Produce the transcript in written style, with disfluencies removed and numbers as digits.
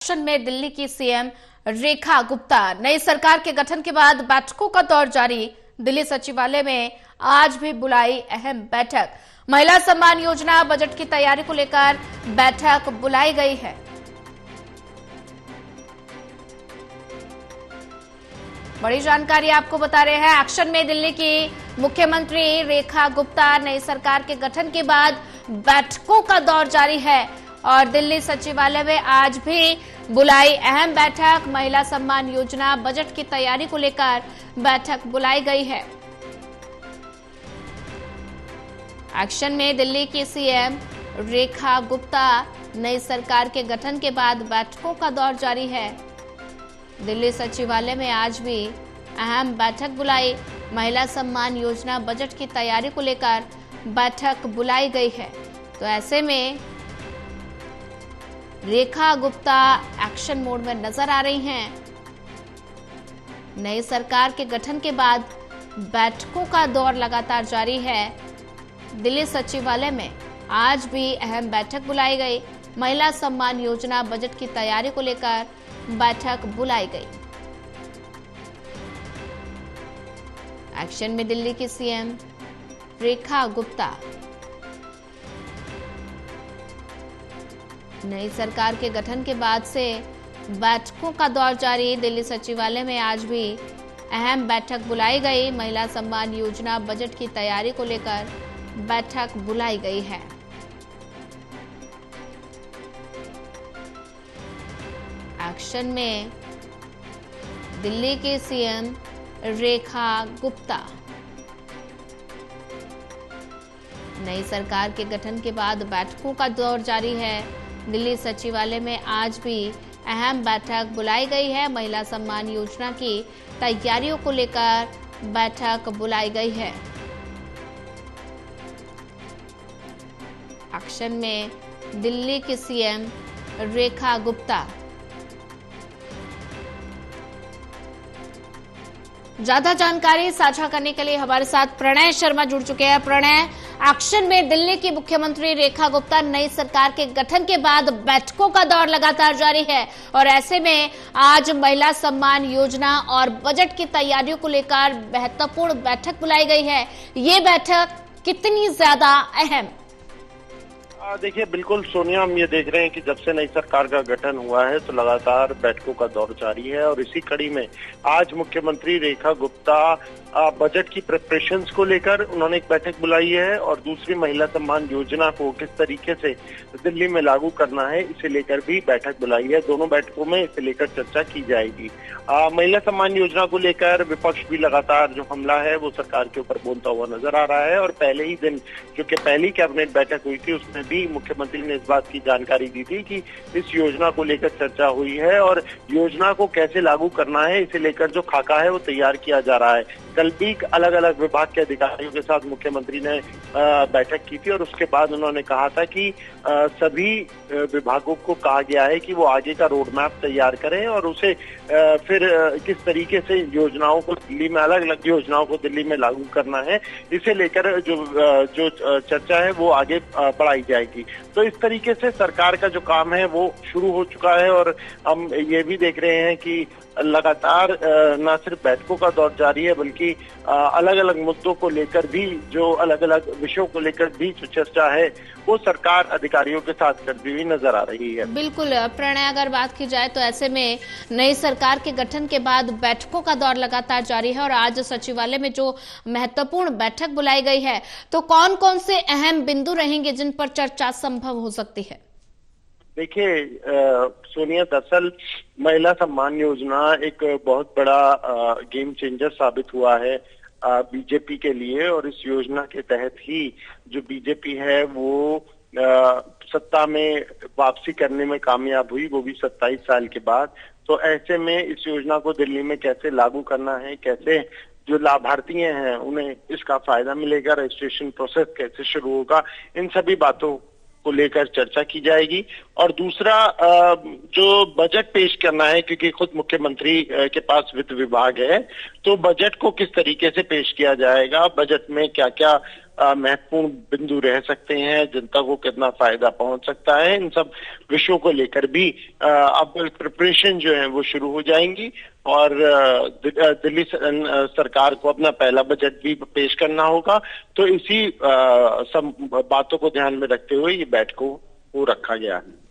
Action में दिल्ली की CM Rekha Gupta. नई सरकार के गठन के बाद बैठकों का दौर जारी। दिल्ली सचिवालय में आज भी बुलाई अहम बैठक। महिला सम्मान योजना बजट की तैयारी को लेकर बैठक बुलाई गई है। बड़ी जानकारी आपको बता रहे हैं। एक्शन में दिल्ली की मुख्यमंत्री रेखा गुप्ता। नई सरकार के गठन के बाद बैठकों का दौर जारी है और दिल्ली सचिवालय में आज भी बुलाई अहम बैठक। महिला सम्मान योजना बजट की तैयारी को लेकर बैठक बुलाई गई है। एक्शन में दिल्ली की सीएम रेखा गुप्ता। नई सरकार के गठन के बाद बैठकों का दौर जारी है। दिल्ली सचिवालय में आज भी अहम बैठक बुलाई। महिला सम्मान योजना बजट की तैयारी को लेकर बैठक बुलाई गई है। तो ऐसे में रेखा गुप्ता एक्शन मोड में नजर आ रही हैं। नई सरकार के गठन के बाद बैठकों का दौर लगातार जारी है। दिल्ली सचिवालय में आज भी अहम बैठक बुलाई गई। महिला सम्मान योजना बजट की तैयारी को लेकर बैठक बुलाई गई। एक्शन में दिल्ली की सीएम रेखा गुप्ता। नई सरकार के गठन के बाद से बैठकों का दौर जारी। दिल्ली सचिवालय में आज भी अहम बैठक बुलाई गई। महिला सम्मान योजना बजट की तैयारी को लेकर बैठक बुलाई गई है। एक्शन में दिल्ली के सीएम रेखा गुप्ता। नई सरकार के गठन के बाद बैठकों का दौर जारी है। दिल्ली सचिवालय में आज भी अहम बैठक बुलाई गई है। महिला सम्मान योजना की तैयारियों को लेकर बैठक बुलाई गई है। एक्शन में दिल्ली की सीएम रेखा गुप्ता। ज्यादा जानकारी साझा करने के लिए हमारे साथ प्रणय शर्मा जुड़ चुके हैं। प्रणय, एक्शन में दिल्ली की मुख्यमंत्री रेखा गुप्ता। नई सरकार के गठन के बाद बैठकों का दौर लगातार जारी है और ऐसे में आज महिला सम्मान योजना और बजट की तैयारियों को लेकर महत्वपूर्ण बैठक बुलाई गई है। ये बैठक कितनी ज्यादा अहम? देखिए, बिल्कुल सोनिया, हम ये देख रहे हैं कि जब से नई सरकार का गठन हुआ है तो लगातार बैठकों का दौर जारी है और इसी कड़ी में आज मुख्यमंत्री रेखा गुप्ता बजट की प्रिपरेशंस को लेकर उन्होंने एक बैठक बुलाई है और दूसरी महिला सम्मान योजना को किस तरीके से दिल्ली में लागू करना है इसे लेकर भी बैठक बुलाई है। दोनों बैठकों में इसे लेकर चर्चा की जाएगी। महिला सम्मान योजना को लेकर विपक्ष भी लगातार जो हमला है वो सरकार के ऊपर बोलता हुआ नजर आ रहा है और पहले ही दिन जो कि पहली कैबिनेट बैठक हुई थी उसमें भी मुख्यमंत्री ने इस बात की जानकारी दी थी कि इस योजना को लेकर चर्चा हुई है और योजना को कैसे लागू करना है इसे लेकर जो खाका है वो तैयार किया जा रहा है। कल भी अलग अलग विभाग के अधिकारियों के साथ मुख्यमंत्री ने बैठक की थी और उसके बाद उन्होंने कहा था कि सभी विभागों को कहा गया है कि वो आगे का रोड मैप तैयार करें और उसे फिर किस तरीके से योजनाओं को दिल्ली में, अलग अलग योजनाओं को दिल्ली में लागू करना है इसे लेकर जो चर्चा है वो आगे बढ़ाई जाएगी। तो इस तरीके से सरकार का जो काम है वो शुरू हो चुका है और हम ये भी देख रहे हैं कि लगातार न सिर्फ बैठकों का दौर जारी है बल्कि अलग अलग मुद्दों को लेकर भी, जो अलग अलग विषयों को लेकर भी जो चर्चा है वो सरकार अधिकारियों के साथ करती हुई नजर आ रही है। बिल्कुल प्रणय, अगर बात की जाए तो ऐसे में नई सरकार के गठन के बाद बैठकों का दौर लगातार जारी है और आज सचिवालय में जो महत्वपूर्ण बैठक बुलाई गई है तो कौन कौन से अहम बिंदु रहेंगे जिन पर चर्चा संभव हो सकती है? देखिए सोनिया, दरअसल महिला सम्मान योजना एक बहुत बड़ा गेम चेंजर साबित हुआ है बीजेपी के लिए और इस योजना के तहत ही जो बीजेपी है वो सत्ता में वापसी करने में कामयाब हुई, वो भी 27 साल के बाद। तो ऐसे में इस योजना को दिल्ली में कैसे लागू करना है, कैसे जो लाभार्थी हैं उन्हें इसका फायदा मिलेगा, रजिस्ट्रेशन प्रोसेस कैसे शुरू होगा, इन सभी बातों को लेकर चर्चा की जाएगी। और दूसरा जो बजट पेश करना है, क्योंकि खुद मुख्यमंत्री के पास वित्त विभाग है, तो बजट को किस तरीके से पेश किया जाएगा, बजट में क्या क्या महत्वपूर्ण बिंदु रह सकते हैं, जनता को कितना फायदा पहुंच सकता है, इन सब विषयों को लेकर भी अब प्रिपरेशन जो है वो शुरू हो जाएंगी और दिल्ली सरकार को अपना पहला बजट भी पेश करना होगा। तो इसी सब बातों को ध्यान में रखते हुए ये बैठकों को रखा गया है।